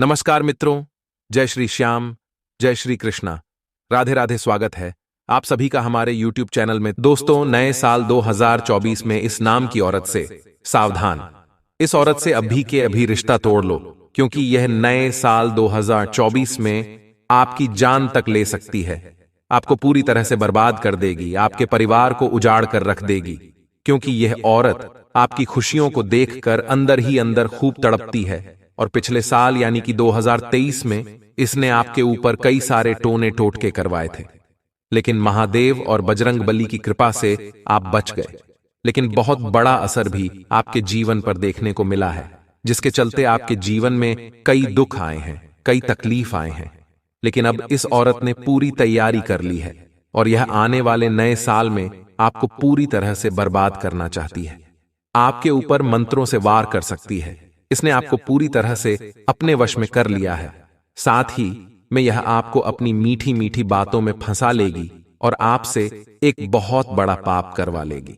नमस्कार मित्रों, जय श्री श्याम, जय श्री कृष्णा, राधे राधे। स्वागत है आप सभी का हमारे YouTube चैनल में। दोस्तों, नए साल 2024 में इस नाम की औरत से सावधान। इस औरत से अभी के अभी रिश्ता तोड़ लो, क्योंकि यह नए साल 2024 में आपकी जान तक ले सकती है। आपको पूरी तरह से बर्बाद कर देगी, आपके परिवार को उजाड़ कर रख देगी, क्योंकि यह औरत आपकी खुशियों को देखकर अंदर ही अंदर खूब तड़पती है। और पिछले साल यानी कि 2023 में इसने आपके ऊपर कई सारे टोने टोटके करवाए थे, लेकिन महादेव और बजरंग बली की कृपा से आप बच गए। लेकिन बहुत बड़ा असर भी आपके जीवन पर देखने को मिला है, जिसके चलते आपके जीवन में कई दुख आए हैं, कई तकलीफ आए हैं। लेकिन अब इस औरत ने पूरी तैयारी कर ली है और यह आने वाले नए साल में आपको पूरी तरह से बर्बाद करना चाहती है। आपके ऊपर मंत्रों से वार कर सकती है। इसने आपको पूरी तरह से अपने वश में कर लिया है। साथ ही में यह आपको अपनी मीठी मीठी बातों में फंसा लेगी और आपसे एक बहुत बड़ा पाप करवा लेगी।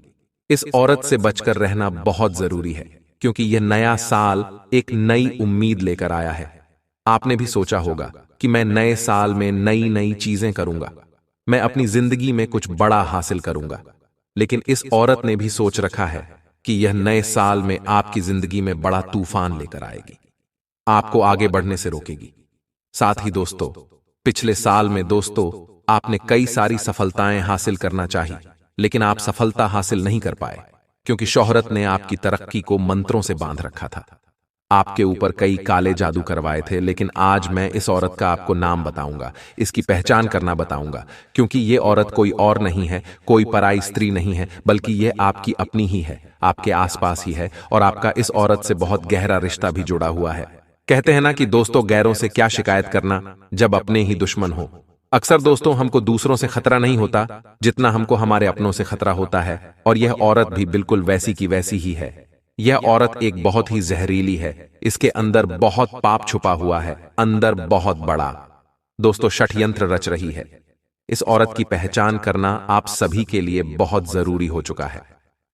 इस औरत से बचकर रहना बहुत जरूरी है, क्योंकि यह नया साल एक नई उम्मीद लेकर आया है। आपने भी सोचा होगा कि मैं नए साल में नई नई चीजें करूंगा, मैं अपनी जिंदगी में कुछ बड़ा हासिल करूंगा। लेकिन इस औरत ने भी सोच रखा है कि यह नए साल में आपकी जिंदगी में बड़ा तूफान लेकर आएगी, आपको आगे बढ़ने से रोकेगी। साथ ही दोस्तों, पिछले साल में दोस्तों आपने कई सारी सफलताएं हासिल करना चाही, लेकिन आप सफलता हासिल नहीं कर पाए, क्योंकि शोहरत ने आपकी तरक्की को मंत्रों से बांध रखा था। आपके ऊपर कई काले जादू करवाए थे। लेकिन आज मैं इस औरत का आपको नाम बताऊंगा, इसकी पहचान करना बताऊंगा, क्योंकि ये औरत कोई और नहीं है, कोई पराई स्त्री नहीं है, बल्कि ये आपकी अपनी ही है, आपके आसपास ही है। और आपका इस औरत से बहुत गहरा रिश्ता भी जुड़ा हुआ है। कहते हैं ना कि दोस्तों, गैरों से क्या शिकायत करना जब अपने ही दुश्मन हो। अक्सर दोस्तों हमको दूसरों से खतरा नहीं होता जितना हमको हमारे अपनों से खतरा होता है, और यह औरत भी बिल्कुल वैसी की वैसी ही है। यह औरत एक बहुत ही जहरीली है, इसके अंदर बहुत पाप छुपा हुआ है, अंदर बहुत बड़ा दोस्तों षड्यंत्र रच रही है। इस औरत की पहचान करना आप सभी के लिए बहुत जरूरी हो चुका है,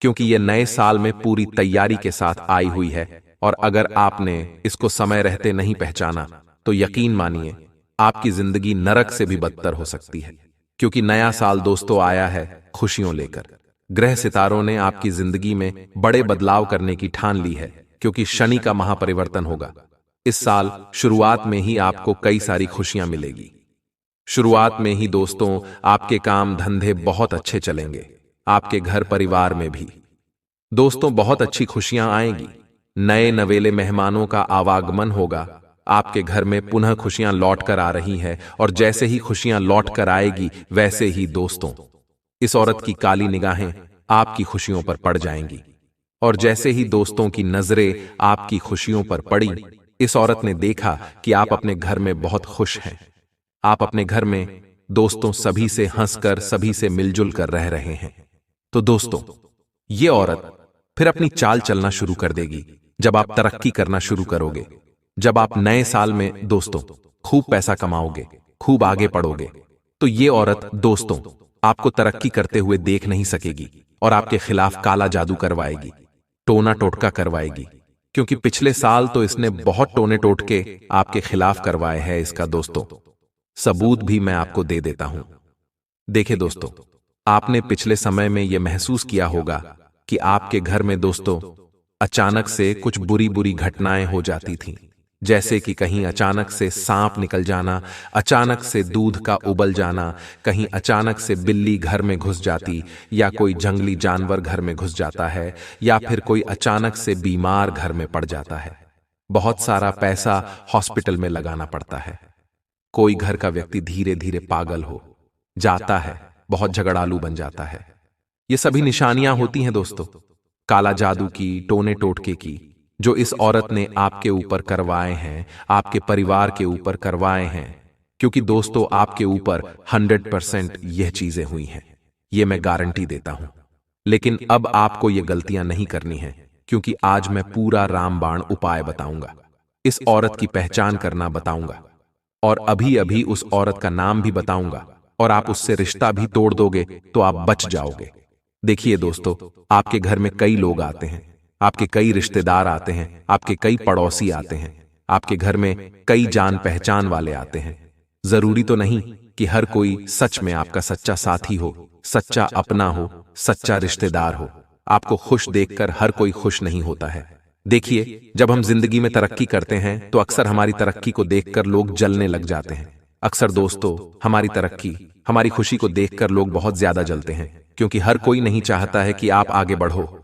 क्योंकि यह नए साल में पूरी तैयारी के साथ आई हुई है। और अगर आपने इसको समय रहते नहीं पहचाना तो यकीन मानिए आपकी जिंदगी नरक से भी बदतर हो सकती है। क्योंकि नया साल दोस्तों आया है खुशियों लेकर। ग्रह सितारों ने आपकी जिंदगी में बड़े बदलाव करने की ठान ली है, क्योंकि शनि का महापरिवर्तन होगा। इस साल शुरुआत में ही आपको कई सारी खुशियां मिलेगी। शुरुआत में ही दोस्तों आपके काम धंधे बहुत अच्छे चलेंगे, आपके घर परिवार में भी दोस्तों बहुत अच्छी खुशियां आएंगी। नए नवेले मेहमानों का आवागमन होगा, आपके घर में पुनः खुशियां लौट कर आ रही हैं। और जैसे ही खुशियां लौट कर आएगी, वैसे ही दोस्तों इस औरत की काली निगाहें आपकी खुशियों पर पड़ जाएंगी। और जैसे ही दोस्तों की नजरें आपकी खुशियों पर पड़ी, इस औरत ने देखा कि आप अपने घर में बहुत खुश हैं। आप अपने घर में दोस्तों सभी से हंसकर, सभी से मिलजुल कर रह रहे हैं। तो दोस्तों, ये औरत फिर अपनी चाल चलना शुरू कर देगी जब आप तरक्की करना शुरू करोगे। जब आप नए साल में दोस्तों खूब पैसा कमाओगे, खूब आगे बढ़ोगे, तो ये औरत दोस्तों आपको तरक्की करते हुए देख नहीं सकेगी और आपके खिलाफ काला जादू करवाएगी, टोना टोटका करवाएगी। क्योंकि पिछले साल तो इसने बहुत टोने टोटके आपके खिलाफ करवाए हैं। इसका दोस्तों सबूत भी मैं आपको दे देता हूं। देखिए दोस्तों, आपने पिछले समय में यह महसूस किया होगा कि आपके घर में दोस्तों अचानक से कुछ बुरी बुरी घटनाएं हो जाती थीं। जैसे कि कहीं अचानक से सांप निकल जाना, अचानक से दूध का उबल जाना, कहीं अचानक से बिल्ली घर में घुस जाती, या कोई जंगली जानवर घर में घुस जाता है, या फिर कोई अचानक से बीमार घर में पड़ जाता है। बहुत सारा पैसा हॉस्पिटल में लगाना पड़ता है। कोई घर का व्यक्ति धीरे धीरे पागल हो जाता है, बहुत झगड़ालू बन जाता है। ये सभी निशानियां होती हैं दोस्तों काला जादू की, टोने टोटके की, जो इस औरत ने आपके ऊपर करवाए हैं, आपके परिवार के ऊपर करवाए हैं। क्योंकि दोस्तों आपके ऊपर 100% यह चीजें हुई हैं, ये मैं गारंटी देता हूं। लेकिन अब आपको ये गलतियां नहीं करनी है, क्योंकि आज मैं पूरा रामबाण उपाय बताऊंगा, इस औरत की पहचान करना बताऊंगा, और अभी अभी उस औरत का नाम भी बताऊंगा। और आप उससे रिश्ता भी तोड़ दोगे तो आप बच जाओगे। देखिए दोस्तों, आपके घर में कई लोग आते हैं, आपके कई रिश्तेदार आते हैं, आपके कई पड़ोसी आते हैं, आपके घर में कई जान पहचान वाले आते हैं। जरूरी तो नहीं कि हर कोई सच में आपका सच्चा साथी हो, सच्चा अपना हो, सच्चा रिश्तेदार हो। आपको खुश देखकर हर कोई खुश नहीं होता है। देखिए, जब हम जिंदगी में तरक्की करते हैं तो अक्सर हमारी तरक्की को देखकर लोग जलने लग जाते हैं। अक्सर दोस्तों, हमारी तरक्की, हमारी खुशी को देखकर लोग बहुत ज्यादा जलते हैं, क्योंकि हर कोई नहीं चाहता है कि आप आगे बढ़ो।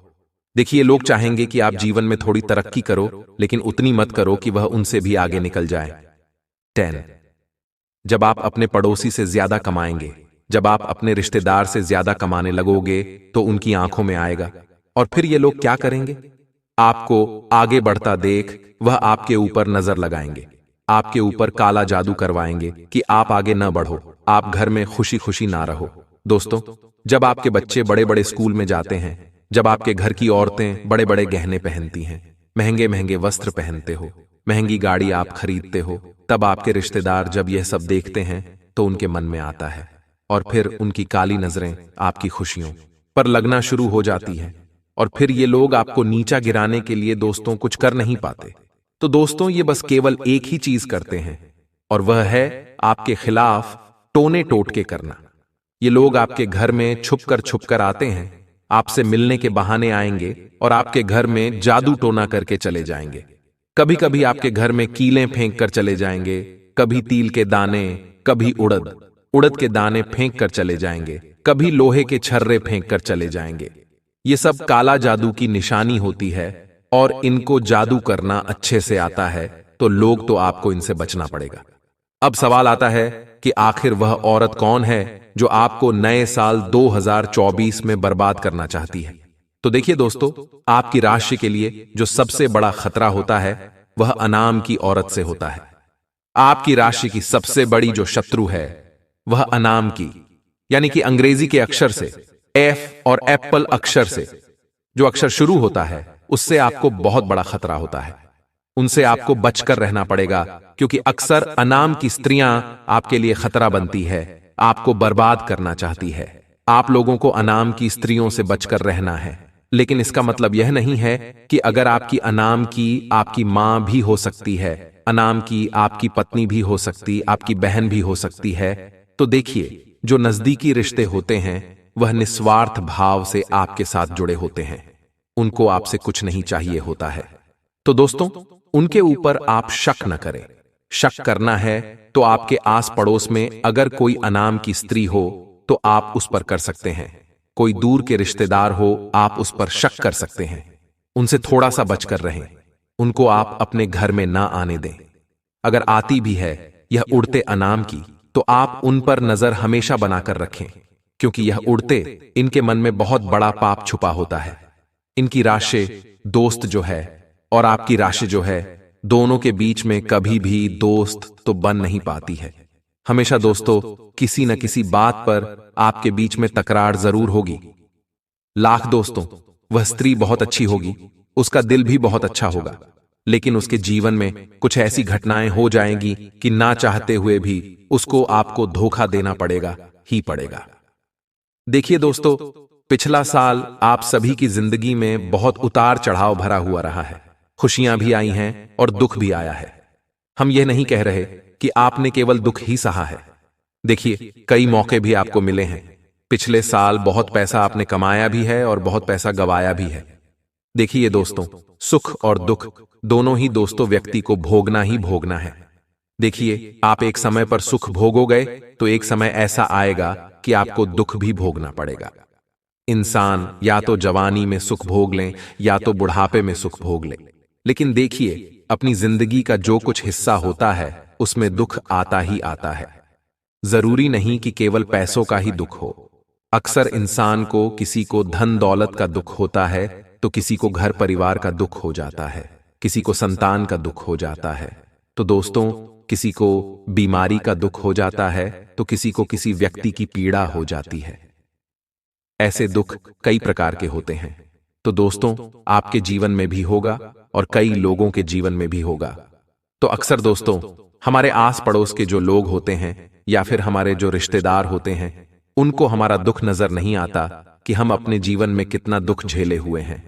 देखिए, लोग चाहेंगे कि आप जीवन में थोड़ी तरक्की करो, लेकिन उतनी मत करो कि वह उनसे भी आगे निकल जाए। 10 जब आप अपने पड़ोसी से ज्यादा कमाएंगे, जब आप अपने रिश्तेदार से ज्यादा कमाने लगोगे, तो उनकी आंखों में आएगा। और फिर ये लोग क्या करेंगे? आपको आगे बढ़ता देख वह आपके ऊपर नजर लगाएंगे, आपके ऊपर काला जादू करवाएंगे कि आप आगे न बढ़ो, आप घर में खुशी खुशी ना रहो। दोस्तों, जब आपके बच्चे बड़े बड़े स्कूल में जाते हैं, जब आपके घर की औरतें बड़े बड़े गहने पहनती हैं, महंगे महंगे वस्त्र पहनते हो, महंगी गाड़ी आप खरीदते हो, तब आपके रिश्तेदार जब यह सब देखते हैं तो उनके मन में आता है, और फिर उनकी काली नजरें आपकी खुशियों पर लगना शुरू हो जाती हैं। और फिर ये लोग आपको नीचा गिराने के लिए दोस्तों कुछ कर नहीं पाते। तो दोस्तों, ये बस केवल एक ही चीज करते हैं, और वह है आपके खिलाफ टोने टोटके करना। ये लोग आपके घर में छुपकर आते हैं, आपसे मिलने के बहाने आएंगे और आपके घर में जादू टोना करके चले जाएंगे। कभी कभी आपके घर में कीलें फेंक कर चले जाएंगे, कभी तिल के दाने, कभी उड़द के दाने फेंक कर चले जाएंगे, कभी लोहे के छर्रे फेंक कर चले जाएंगे। ये सब काला जादू की निशानी होती है, और इनको जादू करना अच्छे से आता है, तो लोग तो आपको इनसे बचना पड़ेगा। अब सवाल आता है कि आखिर वह औरत कौन है जो आपको नए साल 2024 में बर्बाद करना चाहती है? तो देखिए दोस्तों, आपकी राशि के लिए जो सबसे बड़ा खतरा होता है वह अनाम की औरत से होता है। आपकी राशि की सबसे बड़ी जो शत्रु है वह अनाम की, यानी कि अंग्रेजी के अक्षर से, एफ और एप्पल अक्षर से जो अक्षर शुरू होता है, उससे आपको बहुत बड़ा खतरा होता है। उनसे आपको बचकर रहना पड़ेगा, क्योंकि अक्सर अनाम की स्त्रियां आपके लिए खतरा बनती है, आपको बर्बाद करना चाहती है। आप लोगों को अनाम की स्त्रियों से बचकर रहना है, लेकिन इसका मतलब यह नहीं है कि अगर आपकी अनाम की आपकी मां भी हो सकती है, अनाम की आपकी पत्नी भी हो सकती, आपकी बहन भी हो सकती है। तो देखिए, जो नजदीकी रिश्ते होते हैं वह निस्वार्थ भाव से आपके साथ जुड़े होते हैं, उनको आपसे कुछ नहीं चाहिए होता है। तो दोस्तों, उनके ऊपर आप शक न करें। शक करना है तो आपके आस पड़ोस में अगर कोई अनाम की स्त्री हो तो आप उस पर कर सकते हैं, कोई दूर के रिश्तेदार हो आप उस पर शक कर सकते हैं। उनसे थोड़ा सा बचकर रहें, उनको आप अपने घर में ना आने दें। अगर आती भी है यह उड़ते अनाम की, तो आप उन पर नजर हमेशा बनाकर रखें, क्योंकि यह उड़ते, इनके मन में बहुत बड़ा पाप छुपा होता है। इनकी राशि दोस्त जो है और आपकी राशि जो है, दोनों के बीच में कभी भी दोस्त तो बन नहीं पाती है। हमेशा दोस्तों किसी न किसी बात पर आपके बीच में तकरार जरूर होगी। लाख दोस्तों, वह स्त्री बहुत अच्छी होगी, उसका दिल भी बहुत अच्छा होगा, लेकिन उसके जीवन में कुछ ऐसी घटनाएं हो जाएंगी कि ना चाहते हुए भी उसको आपको धोखा देना पड़ेगा ही पड़ेगा। देखिए दोस्तों, पिछला साल आप सभी की जिंदगी में बहुत उतार चढ़ाव भरा हुआ रहा है। खुशियां भी आई हैं और दुख भी आया है। हम यह नहीं कह रहे कि आपने केवल दुख ही सहा है। देखिए, कई मौके भी आपको मिले हैं। पिछले साल बहुत पैसा आपने कमाया भी है और बहुत पैसा गवाया भी है। देखिए दोस्तों, सुख और दुख दोनों ही दोस्तों व्यक्ति को भोगना ही भोगना है। देखिए, आप एक समय पर सुख भोगोगे तो एक समय ऐसा आएगा कि आपको दुख भी भोगना पड़ेगा। इंसान या तो जवानी में सुख भोग लें या तो बुढ़ापे में सुख भोग लें, लेकिन देखिए, अपनी जिंदगी का जो कुछ हिस्सा होता है उसमें दुख आता ही आता है। जरूरी नहीं कि केवल पैसों का ही दुख हो। अक्सर इंसान को किसी को धन दौलत का दुख होता है, तो किसी को घर परिवार का दुख हो जाता है, किसी को संतान का दुख हो जाता है। तो दोस्तों, किसी को बीमारी का दुख हो जाता है, तो किसी को किसी व्यक्ति की पीड़ा हो जाती है। ऐसे दुख कई प्रकार के होते हैं। तो दोस्तों, आपके जीवन में भी होगा और कई लोगों के जीवन में भी होगा। तो अक्सर दोस्तों, हमारे आस पड़ोस के जो लोग होते हैं या फिर हमारे जो रिश्तेदार होते हैं, उनको हमारा दुख नजर नहीं आता कि हम अपने जीवन में कितना दुख झेले हुए हैं।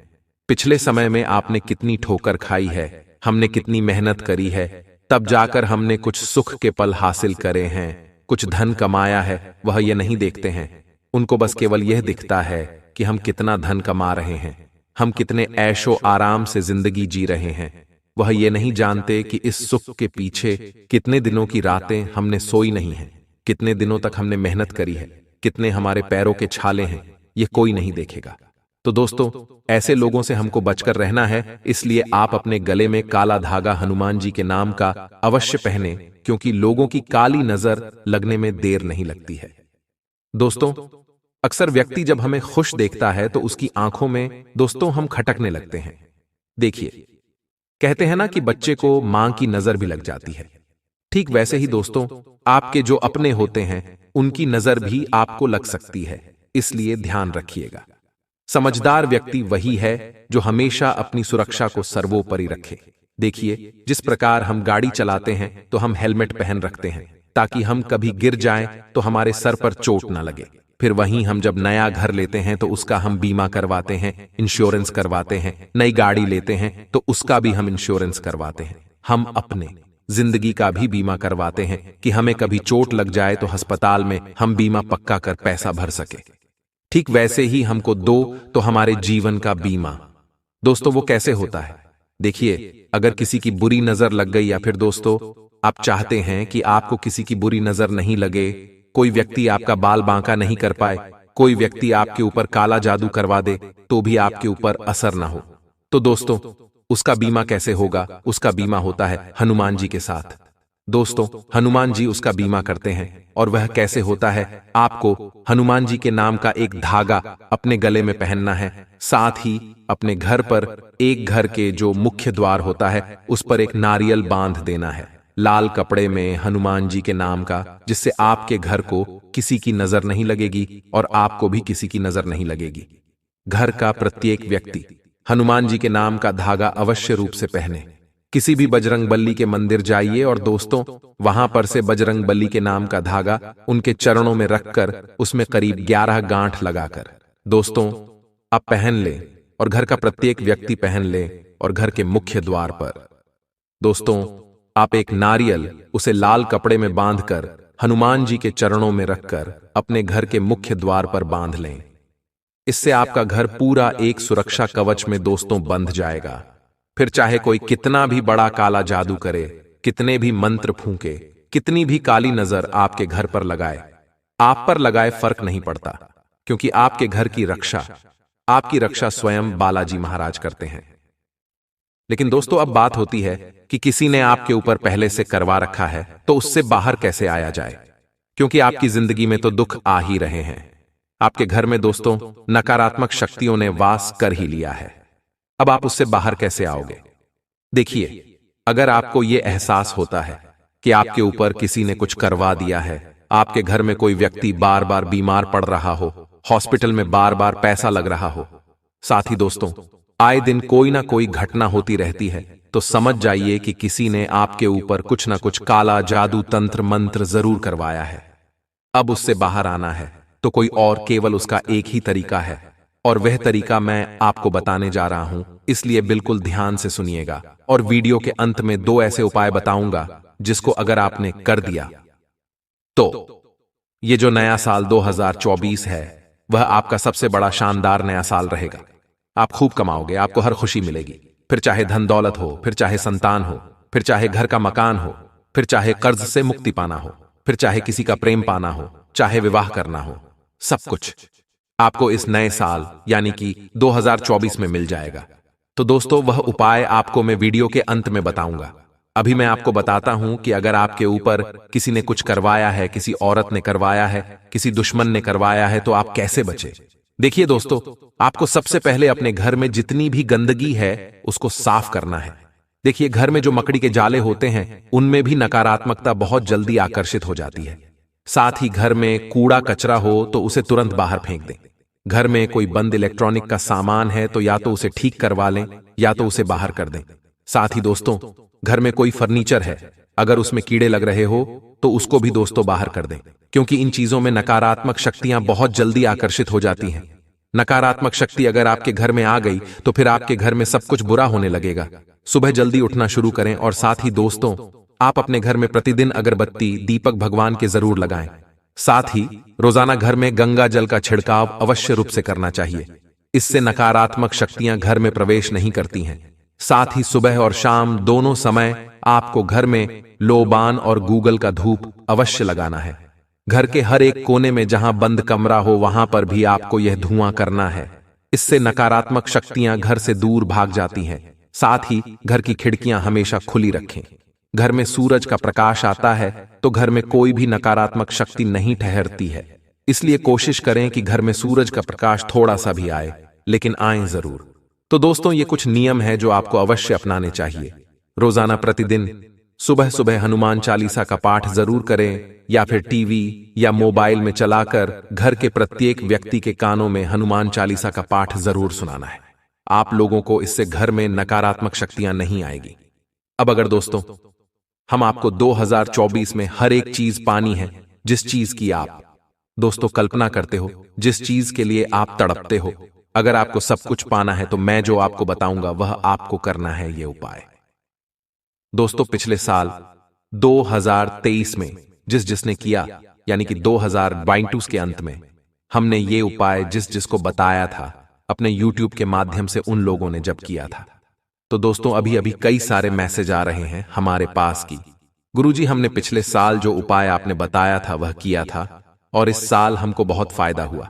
पिछले समय में आपने कितनी ठोकर खाई है, हमने कितनी मेहनत करी है, तब जाकर हमने कुछ सुख के पल हासिल करे हैं, कुछ धन कमाया है, वह ये नहीं देखते हैं। उनको बस केवल यह दिखता है कि हम कितना धन कमा रहे हैं, हम कितने ऐशो आराम से जिंदगी जी रहे हैं। वह ये नहीं जानते कि इस सुख के पीछे कितने दिनों की रातें हमने सोई नहीं हैं, कितने दिनों तक हमने मेहनत करी है, कितने हमारे पैरों के छाले हैं, ये कोई नहीं देखेगा। तो दोस्तों, ऐसे लोगों से हमको बचकर रहना है, इसलिए आप अपने गले में काला धागा हनुमान जी के नाम का अवश्य पहने, क्योंकि लोगों की काली नजर लगने में देर नहीं लगती है। दोस्तों, अक्सर व्यक्ति जब हमें खुश देखता है तो उसकी आंखों में दोस्तों हम खटकने लगते हैं। देखिए, कहते हैं ना कि बच्चे को मां की नजर भी लग जाती है। ठीक वैसे ही दोस्तों, आपके जो अपने होते हैं उनकी नजर भी आपको लग सकती है, इसलिए ध्यान रखिएगा। समझदार व्यक्ति वही है जो हमेशा अपनी सुरक्षा को सर्वोपरि रखे। देखिए, जिस प्रकार हम गाड़ी चलाते हैं तो हम हेलमेट पहन रखते हैं ताकि हम कभी गिर जाएं तो हमारे सर पर चोट ना लगे। फिर वहीं हम जब नया घर लेते हैं तो उसका हम बीमा करवाते हैं, इंश्योरेंस करवाते हैं। नई गाड़ी लेते हैं तो उसका भी हम इंश्योरेंस करवाते हैं। हम अपने जिंदगी का भी बीमा करवाते हैं कि हमें कभी चोट लग जाए तो अस्पताल में हम बीमा पक्का कर पैसा भर सके। ठीक वैसे ही हमको दो तो हमारे जीवन का बीमा। दोस्तों, वो कैसे होता है? देखिए, अगर किसी की बुरी नजर लग गई या फिर दोस्तों आप चाहते हैं कि आपको किसी की बुरी नजर नहीं लगे, कोई व्यक्ति आपका बाल बांका नहीं कर पाए, कोई व्यक्ति आपके ऊपर काला जादू करवा दे तो भी आपके ऊपर असर ना हो, तो दोस्तों उसका बीमा कैसे होगा? उसका बीमा होता है हनुमान जी के साथ। दोस्तों, हनुमान जी उसका बीमा करते हैं। और वह कैसे होता है? आपको हनुमान जी के नाम का एक धागा अपने गले में पहनना है, साथ ही अपने घर पर एक घर के जो मुख्य द्वार होता है उस पर एक नारियल बांध देना है लाल कपड़े में हनुमान जी के नाम का, जिससे आपके घर को किसी की नजर नहीं लगेगी और आपको भी किसी की नजर नहीं लगेगी। घर का प्रत्येक व्यक्ति हनुमान जी के नाम का धागा अवश्य रूप से पहने। किसी भी बजरंग बली के मंदिर जाइए और दोस्तों वहां पर से बजरंग बली के नाम का धागा उनके चरणों में रखकर उसमें करीब 11 गांठ लगाकर दोस्तों आप पहन ले और घर का प्रत्येक व्यक्ति पहन ले और घर के मुख्य द्वार पर दोस्तों आप एक नारियल उसे लाल कपड़े में बांधकर हनुमान जी के चरणों में रखकर अपने घर के मुख्य द्वार पर बांध लें। इससे आपका घर पूरा एक सुरक्षा कवच में दोस्तों बंध जाएगा। फिर चाहे कोई कितना भी बड़ा काला जादू करे, कितने भी मंत्र फूंके, कितनी भी काली नजर आपके घर पर लगाए, आप पर लगाए फर्क नहीं पड़ता, क्योंकि आपके घर की आपकी रक्षा स्वयं बालाजी महाराज करते हैं। लेकिन दोस्तों अब बात होती है कि किसी ने आपके ऊपर पहले से करवा रखा है तो उससे बाहर कैसे आया जाए, क्योंकि आपकी जिंदगी में तो दुख आ ही रहे हैं। आपके घर में दोस्तों नकारात्मक शक्तियों ने वास कर ही लिया है। अब आप उससे बाहर कैसे आओगे? देखिए, अगर आपको यह एहसास होता है कि आपके ऊपर किसी ने कुछ करवा दिया है, आपके घर में कोई व्यक्ति बार बार बीमार पड़ रहा हो, हॉस्पिटल में बार बार पैसा लग रहा हो, साथ ही दोस्तों आए दिन कोई ना कोई घटना होती रहती है, तो समझ जाइए कि किसी ने आपके ऊपर कुछ ना कुछ काला जादू तंत्र मंत्र जरूर करवाया है। अब उससे बाहर आना है तो कोई और केवल उसका एक ही तरीका है, और वह तरीका मैं आपको बताने जा रहा हूं, इसलिए बिल्कुल ध्यान से सुनिएगा। और वीडियो के अंत में 2 ऐसे उपाय बताऊंगा जिसको अगर आपने कर दिया तो ये जो नया साल 2024 है वह आपका सबसे बड़ा शानदार नया साल रहेगा। आप खूब कमाओगे, आपको हर खुशी मिलेगी, फिर चाहे धन दौलत हो, फिर चाहे संतान हो, फिर चाहे घर का मकान हो, फिर चाहे कर्ज से मुक्ति पाना हो, फिर चाहे किसी का प्रेम पाना हो, चाहे विवाह करना हो, सब कुछ आपको इस नए साल यानी कि 2024 में मिल जाएगा। तो दोस्तों वह उपाय आपको मैं वीडियो के अंत में बताऊंगा। अभी मैं आपको बताता हूं कि अगर आपके ऊपर किसी ने कुछ करवाया है, किसी औरत ने करवाया है, किसी दुश्मन ने करवाया है, तो आप कैसे बचे। देखिए दोस्तों, आपको सबसे पहले अपने घर में जितनी भी गंदगी है उसको साफ करना है। देखिए, घर में जो मकड़ी के जाले होते हैं उनमें भी नकारात्मकता बहुत जल्दी आकर्षित हो जाती है। साथ ही घर में कूड़ा कचरा हो तो उसे तुरंत बाहर फेंक दें। घर में कोई बंद इलेक्ट्रॉनिक का सामान है तो या तो उसे ठीक करवा लें या तो उसे बाहर कर दें। साथ ही दोस्तों घर में कोई फर्नीचर है, अगर उसमें कीड़े लग रहे हो तो उसको भी दोस्तों बाहर कर दें, क्योंकि इन चीजों में नकारात्मक शक्तियां बहुत जल्दी आकर्षित हो जाती हैं। नकारात्मक शक्ति अगर आपके घर में आ गई तो फिर आपके घर में सब कुछ बुरा होने लगेगा। सुबह जल्दी उठना शुरू करें और साथ ही दोस्तों, आप अपने घर में प्रतिदिन अगरबत्ती, दीपक भगवान के जरूर लगाएं। साथ ही रोजाना घर में गंगा जल का छिड़काव अवश्य रूप से करना चाहिए। इससे नकारात्मक शक्तियां घर में प्रवेश नहीं करती हैं। साथ ही सुबह और शाम दोनों समय आपको घर में लोबान और गूगल का धूप अवश्य लगाना है। घर के हर एक कोने में जहां बंद कमरा हो वहां पर भी आपको यह धुआं करना है। इससे नकारात्मक शक्तियां घर से दूर भाग जाती हैं। साथ ही घर की खिड़कियां हमेशा खुली रखें। घर में सूरज का प्रकाश आता है तो घर में कोई भी नकारात्मक शक्ति नहीं ठहरती है। इसलिए कोशिश करें कि घर में सूरज का प्रकाश थोड़ा सा भी आए, लेकिन आए जरूर। तो दोस्तों, ये कुछ नियम है जो आपको अवश्य अपनाने चाहिए। रोजाना प्रतिदिन सुबह सुबह हनुमान चालीसा का पाठ जरूर करें, या फिर टीवी या मोबाइल में चलाकर घर के प्रत्येक व्यक्ति के कानों में हनुमान चालीसा का पाठ जरूर सुनाना है। आप लोगों को इससे घर में नकारात्मक शक्तियां नहीं आएगी। अब अगर दोस्तों, हम आपको 2024 में हर एक चीज पानी है जिस चीज की आप दोस्तों कल्पना करते हो, जिस चीज के लिए आप तड़पते हो, अगर आपको सब कुछ पाना है तो मैं जो आपको बताऊंगा वह आपको करना है ये उपाय। दोस्तों, पिछले साल 2023 में जिसने किया, यानी कि 2022 के अंत में हमने ये उपाय जिसको बताया था अपने YouTube के माध्यम से उन लोगों ने जब किया था, तो दोस्तों अभी अभी कई सारे मैसेज आ रहे हैं हमारे पास की गुरुजी हमने पिछले साल जो उपाय आपने बताया था वह किया था और इस साल हमको बहुत फायदा हुआ।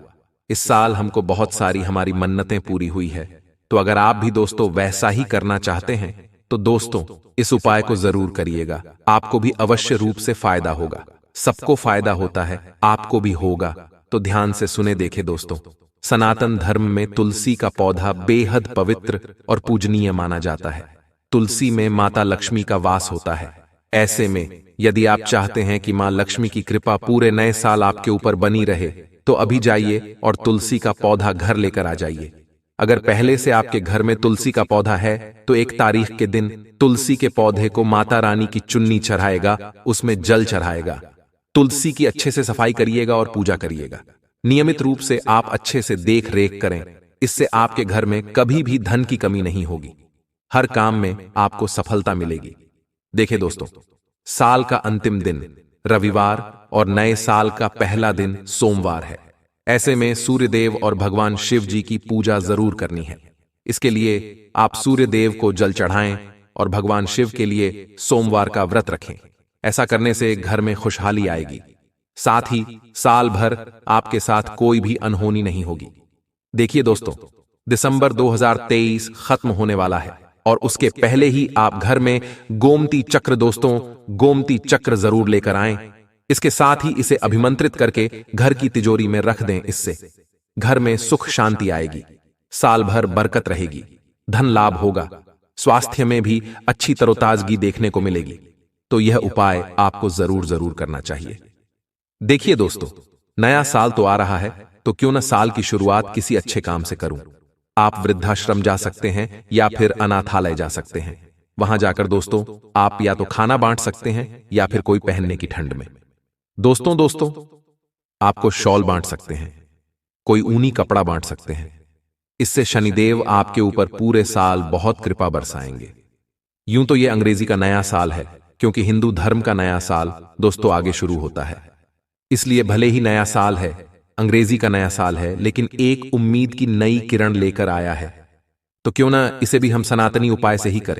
इस साल हमको बहुत सारी हमारी मन्नतें पूरी हुई है। तो अगर आप भी दोस्तों वैसा ही करना चाहते हैं तो दोस्तों इस उपाय को जरूर करिएगा। आपको भी अवश्य रूप से फायदा होगा। सबको फायदा होता है, आपको भी होगा। तो ध्यान से सुने देखे दोस्तों, सनातन धर्म में तुलसी का पौधा बेहद पवित्र और पूजनीय माना जाता है। तुलसी में माता लक्ष्मी का वास होता है। ऐसे में यदि आप चाहते हैं कि मां लक्ष्मी की कृपा पूरे नए साल आपके ऊपर बनी रहे तो अभी जाइए और तुलसी का पौधा घर लेकर आ जाइए। अगर पहले से आपके घर में तुलसी का पौधा है तो 1 तारीख के दिन तुलसी के पौधे को माता रानी की चुन्नी चढ़ाएगा, उसमें जल चढ़ाएगा। तुलसी की अच्छे से सफाई करिएगा और पूजा करिएगा। नियमित रूप से आप अच्छे से देख रेख करें। इससे आपके घर में कभी भी धन की कमी नहीं होगी। हर काम में आपको सफलता मिलेगी। देखिए दोस्तों, साल का अंतिम दिन रविवार और नए साल का पहला दिन सोमवार है। ऐसे में सूर्यदेव और भगवान शिव जी की पूजा जरूर करनी है। इसके लिए आप सूर्यदेव को जल चढ़ाएं और भगवान शिव के लिए सोमवार का व्रत रखें। ऐसा करने से घर में खुशहाली आएगी। साथ ही साल भर आपके साथ कोई भी अनहोनी नहीं होगी। देखिए दोस्तों, दिसंबर 2023 खत्म होने वाला है और उसके पहले ही आप घर में गोमती चक्र दोस्तों गोमती चक्र जरूर लेकर आएं। इसके साथ ही इसे अभिमंत्रित करके घर की तिजोरी में रख दें। इससे घर में सुख शांति आएगी, साल भर बरकत रहेगी, धन लाभ होगा, स्वास्थ्य में भी अच्छी तरोताजगी देखने को मिलेगी। तो यह उपाय आपको जरूर करना चाहिए। देखिए दोस्तों, नया साल तो आ रहा है, तो क्यों न साल की शुरुआत किसी अच्छे काम से करूं। आप वृद्धाश्रम जा सकते हैं या फिर अनाथालय जा सकते हैं। वहां जाकर दोस्तों आप या तो खाना बांट सकते हैं या फिर कोई पहनने की ठंड में दोस्तों आपको शॉल बांट सकते हैं, कोई ऊनी कपड़ा बांट सकते हैं। इससे शनिदेव आपके ऊपर पूरे साल बहुत कृपा बरसाएंगे। यूं तो यह अंग्रेजी का नया साल है, क्योंकि हिंदू धर्म का नया साल दोस्तों आगे शुरू होता है। इसलिए भले ही नया साल है, अंग्रेजी का नया साल है, लेकिन एक उम्मीद की नई किरण लेकर आया है। तो क्यों ना इसे भी हम सनातनी उपाय से ही करें।